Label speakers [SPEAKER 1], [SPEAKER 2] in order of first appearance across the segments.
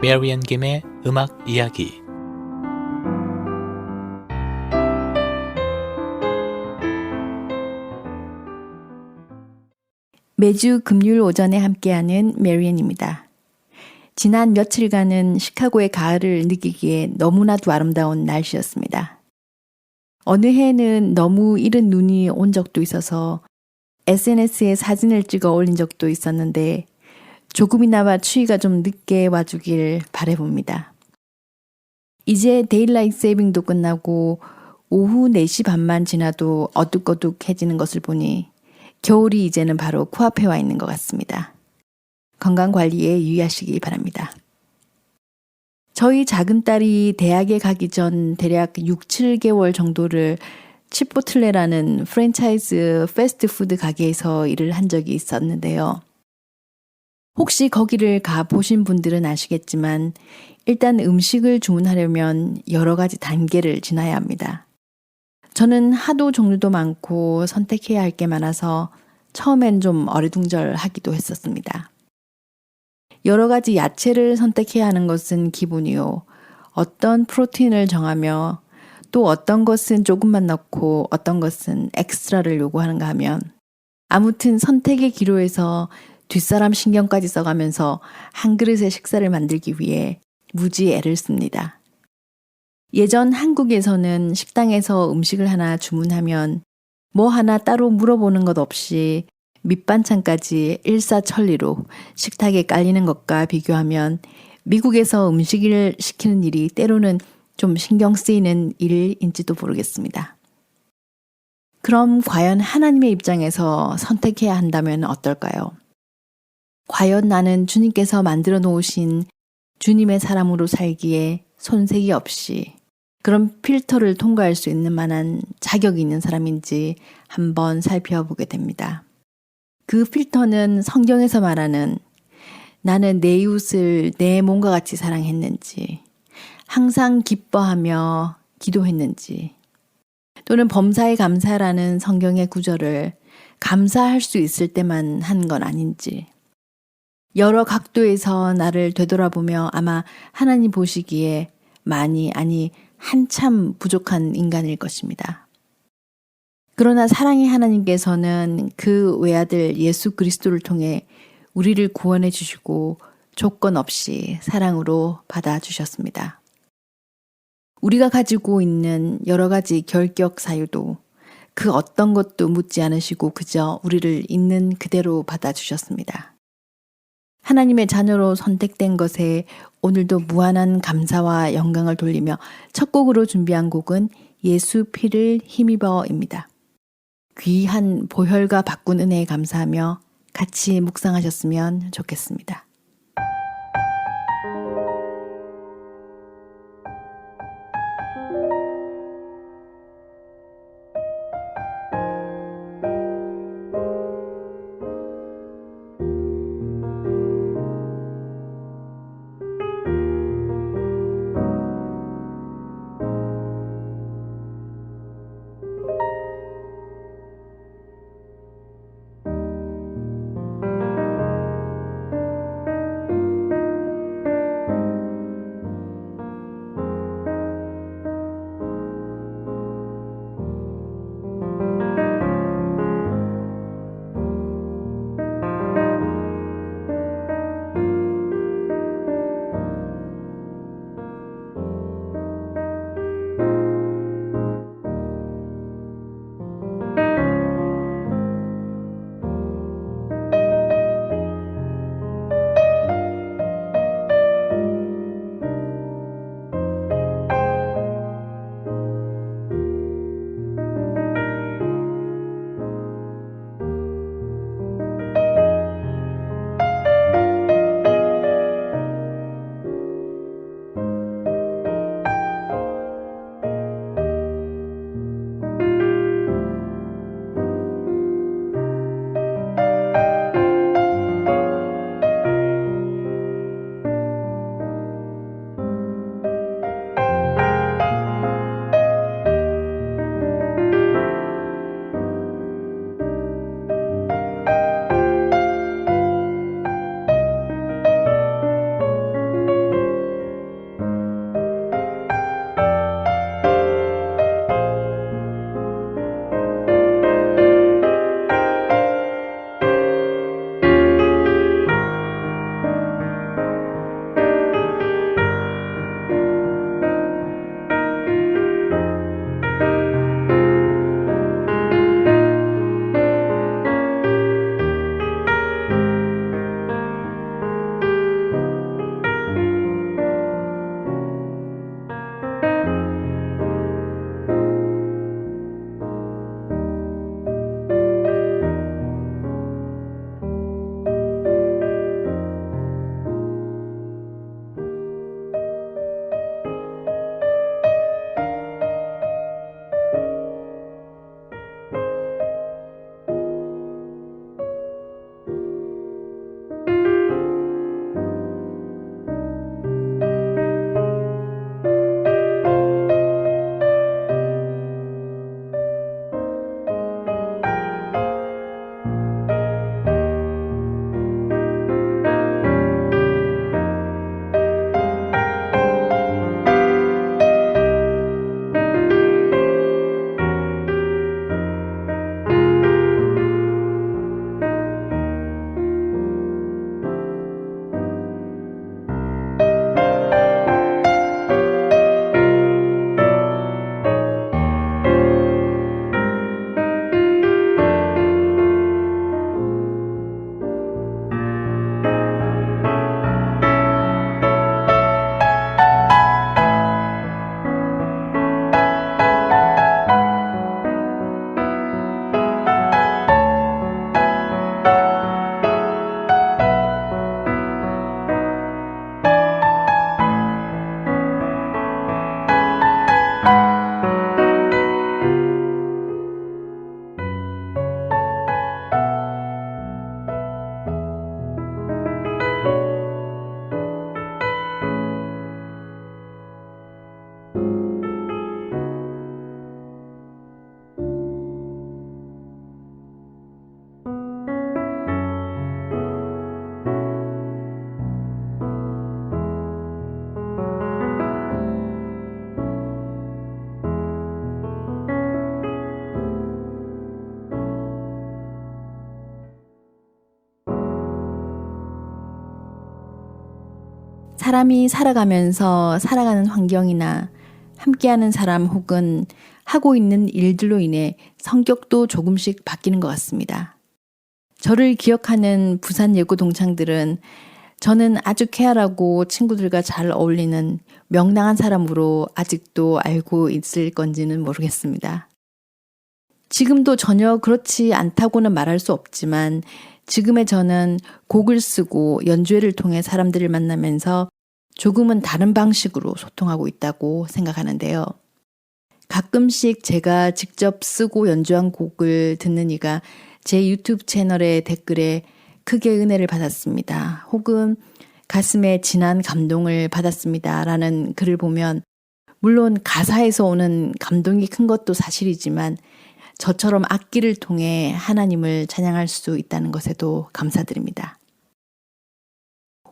[SPEAKER 1] 메리 앤 김의 음악 이야기.
[SPEAKER 2] 매주 금요일 오전에 함께하는 메리앤입니다. 지난 며칠간은 시카고의 가을을 느끼기에 너무나도 아름다운 날씨였습니다. 어느 해에는 너무 이른 눈이 온 적도 있어서 SNS에 사진을 찍어 올린 적도 있었는데 조금이나마 추위가 좀 늦게 와주길 바라봅니다. 이제 데일라이트 세이빙도 끝나고 오후 4시 반만 지나도 어둑어둑해지는 것을 보니 겨울이 이제는 바로 코앞에 와 있는 것 같습니다. 건강관리에 유의하시기 바랍니다. 저희 작은 딸이 대학에 가기 전 대략 6, 7개월 정도를 치포틀레라는 프랜차이즈 패스트푸드 가게에서 일을 한 적이 있었는데요. 혹시 거기를 가보신 분들은 아시겠지만 일단 음식을 주문하려면 여러 가지 단계를 지나야 합니다. 저는 하도 종류도 많고 선택해야 할 게 많아서 처음엔 좀 어리둥절하기도 했었습니다. 여러 가지 야채를 선택해야 하는 것은 기본이요. 어떤 프로틴을 정하며 또 어떤 것은 조금만 넣고 어떤 것은 엑스트라를 요구하는가 하면 아무튼 선택의 기로에서 뒷사람 신경까지 써가면서 한 그릇의 식사를 만들기 위해 무지 애를 씁니다. 예전 한국에서는 식당에서 음식을 하나 주문하면 뭐 하나 따로 물어보는 것 없이 밑반찬까지 일사천리로 식탁에 깔리는 것과 비교하면 미국에서 음식을 시키는 일이 때로는 좀 신경 쓰이는 일인지도 모르겠습니다. 그럼 과연 하나님의 입장에서 선택해야 한다면 어떨까요? 과연 나는 주님께서 만들어 놓으신 주님의 사람으로 살기에 손색이 없이 그런 필터를 통과할 수 있는 만한 자격이 있는 사람인지 한번 살펴보게 됩니다. 그 필터는 성경에서 말하는 나는 내 이웃을 내 몸과 같이 사랑했는지, 항상 기뻐하며 기도했는지, 또는 범사에 감사라는 성경의 구절을 감사할 수 있을 때만 한 건 아닌지, 여러 각도에서 나를 되돌아보며 아마 하나님 보시기에 많이, 아니 한참 부족한 인간일 것입니다. 그러나 사랑의 하나님께서는 그 외아들 예수 그리스도를 통해 우리를 구원해 주시고 조건 없이 사랑으로 받아주셨습니다. 우리가 가지고 있는 여러 가지 결격 사유도 그 어떤 것도 묻지 않으시고 그저 우리를 있는 그대로 받아주셨습니다. 하나님의 자녀로 선택된 것에 오늘도 무한한 감사와 영광을 돌리며 첫 곡으로 준비한 곡은 예수 피를 힘입어입니다. 귀한 보혈과 바꾼 은혜에 감사하며 같이 묵상하셨으면 좋겠습니다. 사람이 살아가면서 살아가는 환경이나 함께하는 사람 혹은 하고 있는 일들로 인해 성격도 조금씩 바뀌는 것 같습니다. 저를 기억하는 부산 예고 동창들은 저는 아주 쾌활하고 친구들과 잘 어울리는 명랑한 사람으로 아직도 알고 있을 건지는 모르겠습니다. 지금도 전혀 그렇지 않다고는 말할 수 없지만 지금의 저는 곡을 쓰고 연주회를 통해 사람들을 만나면서 조금은 다른 방식으로 소통하고 있다고 생각하는데요. 가끔씩 제가 직접 쓰고 연주한 곡을 듣는 이가 제 유튜브 채널의 댓글에 크게 은혜를 받았습니다. 혹은 가슴에 진한 감동을 받았습니다. 라는 글을 보면 물론 가사에서 오는 감동이 큰 것도 사실이지만 저처럼 악기를 통해 하나님을 찬양할 수 있다는 것에도 감사드립니다.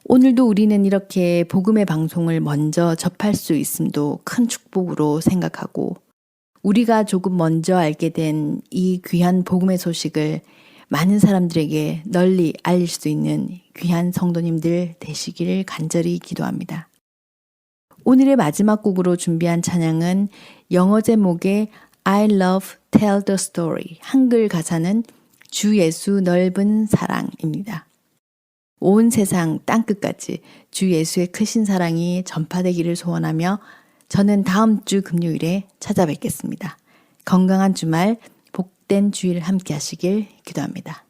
[SPEAKER 2] 오늘도 우리는 이렇게 복음의 방송을 먼저 접할 수 있음도 큰 축복으로 생각하고 우리가 조금 먼저 알게 된 이 귀한 복음의 소식을 많은 사람들에게 널리 알릴 수 있는 귀한 성도님들 되시기를 간절히 기도합니다. 오늘의 마지막 곡으로 준비한 찬양은 영어 제목의 I love tell the story, 한글 가사는 주 예수 넓은 사랑입니다. 온 세상 땅끝까지 주 예수의 크신 사랑이 전파되기를 소원하며 저는 다음 주 금요일에 찾아뵙겠습니다. 건강한 주말, 복된 주일 함께 하시길 기도합니다.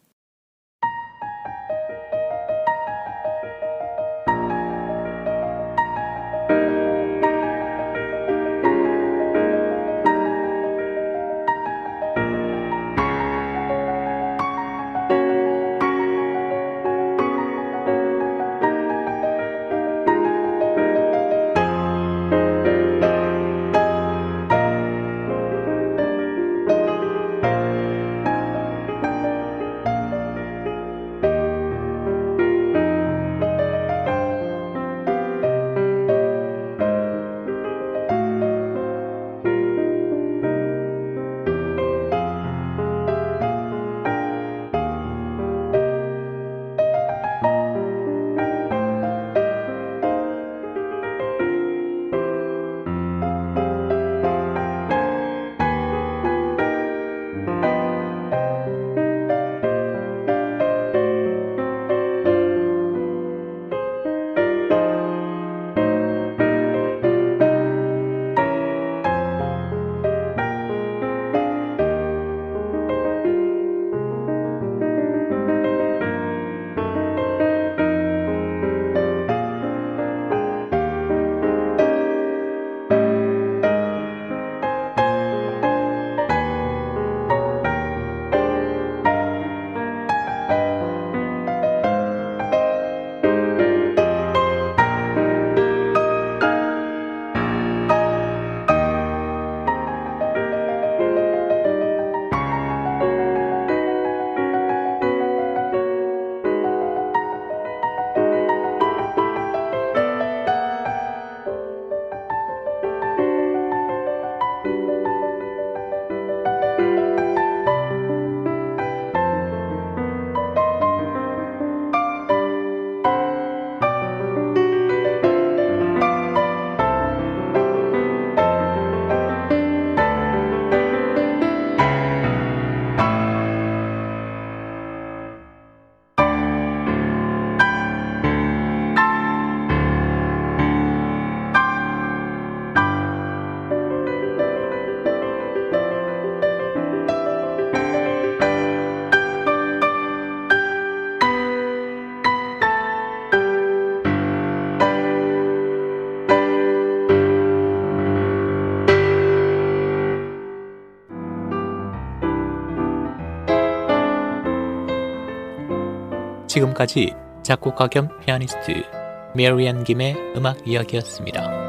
[SPEAKER 1] 지금까지 작곡가 겸 피아니스트 메리안 김의 음악 이야기였습니다.